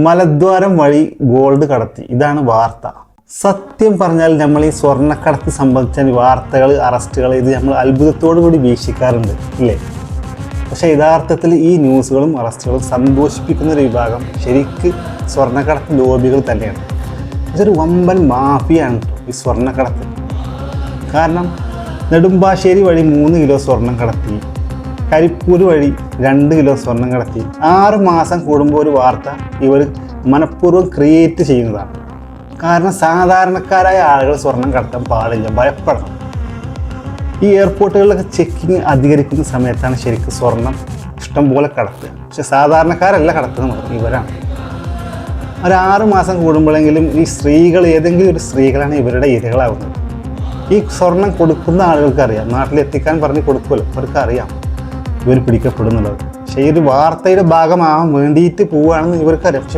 മലദ്വാരം വഴി ഗോൾഡ് കടത്തി, ഇതാണ് വാർത്ത. സത്യം പറഞ്ഞാൽ നമ്മൾ ഈ സ്വർണ്ണക്കടത്ത് സംബന്ധിച്ച വാർത്തകൾ, അറസ്റ്റുകൾ ഇത് നമ്മൾ അത്ഭുതത്തോടു കൂടി വീക്ഷിക്കാറുണ്ട് ഇല്ലേ? പക്ഷേ യഥാർത്ഥത്തിൽ ഈ ന്യൂസുകളും അറസ്റ്റുകളും സന്തോഷിപ്പിക്കുന്ന ഒരു വിഭാഗം ശരിക്ക് സ്വർണ്ണക്കടത്ത് ലോബികൾ തന്നെയാണ്. ഇതൊരു വമ്പൻ മാഫിയാണ് ഈ സ്വർണ്ണക്കടത്ത്. കാരണം നെടുമ്പാശ്ശേരി വഴി 3 കിലോ സ്വർണം കടത്തി, കരിപ്പൂർ വഴി 2 കിലോ സ്വർണം കടത്തി. 6 മാസം കൂടുമ്പോൾ ഒരു വാർത്ത ഇവർ മനഃപൂർവ്വം ക്രിയേറ്റ് ചെയ്യുന്നതാണ്. കാരണം സാധാരണക്കാരായ ആളുകൾ സ്വർണം കടത്താൻ പാടില്ല, ഭയപ്പെടണം. ഈ എയർപോർട്ടുകളിലൊക്കെ ചെക്കിങ് അധികരിക്കുന്ന സമയത്താണ് ശരിക്കും സ്വർണം ഇഷ്ടംപോലെ കടത്തുക. പക്ഷെ സാധാരണക്കാരല്ല കടത്തുന്നത്, ഇവരാണ്. ഒരു 6 മാസം കൂടുമ്പോഴെങ്കിലും ഈ സ്ത്രീകൾ, ഏതെങ്കിലും ഒരു സ്ത്രീകളാണ് ഇവരുടെ ഇരകളാവുന്നത്. ഈ സ്വർണം കൊടുക്കുന്ന ആളുകൾക്ക് അറിയാം, നാട്ടിലെത്തിക്കാൻ പറഞ്ഞ് കൊടുക്കുമല്ലോ, അവർക്ക് അറിയാം ഇവർ പിടിക്കപ്പെടുന്നുള്ളത്. പക്ഷേ ഈ ഒരു വാർത്തയുടെ ഭാഗമാവാൻ വേണ്ടിയിട്ട് പോവുകയാണെന്ന് ഇവർക്കറിയാം.